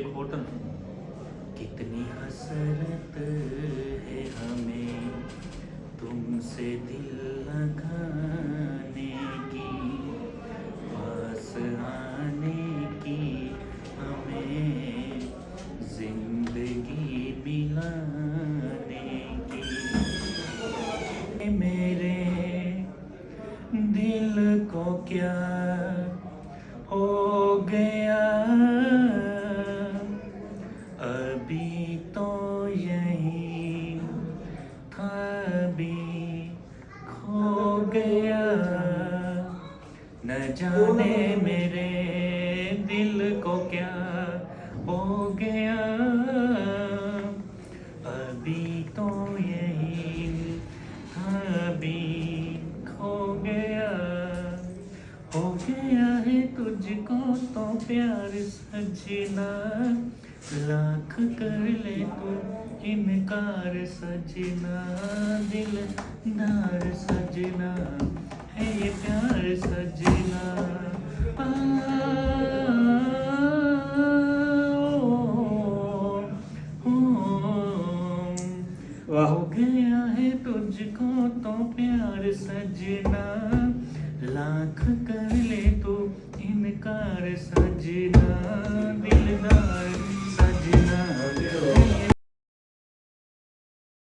एक और था ना, कितनी हसरत है हमें तुमसे दिल लगाने की, पास आने की, हमें जिंदगी मिलाने की। मेरे दिल को क्या हो गया, अभी तो यही था, अभी खो गया। न जाने मेरे दिल को क्या हो गया, अभी तो यही था, अभी खो गया। हो गया है तुझको तो प्यार सजना, लाख कर ले तू इनकार सजना, दिलदार सजना है ये प्यार सजना। आ, वाह। हो गया है तुझको तो प्यार सजना, लाख कर ले तू इनकार सजना।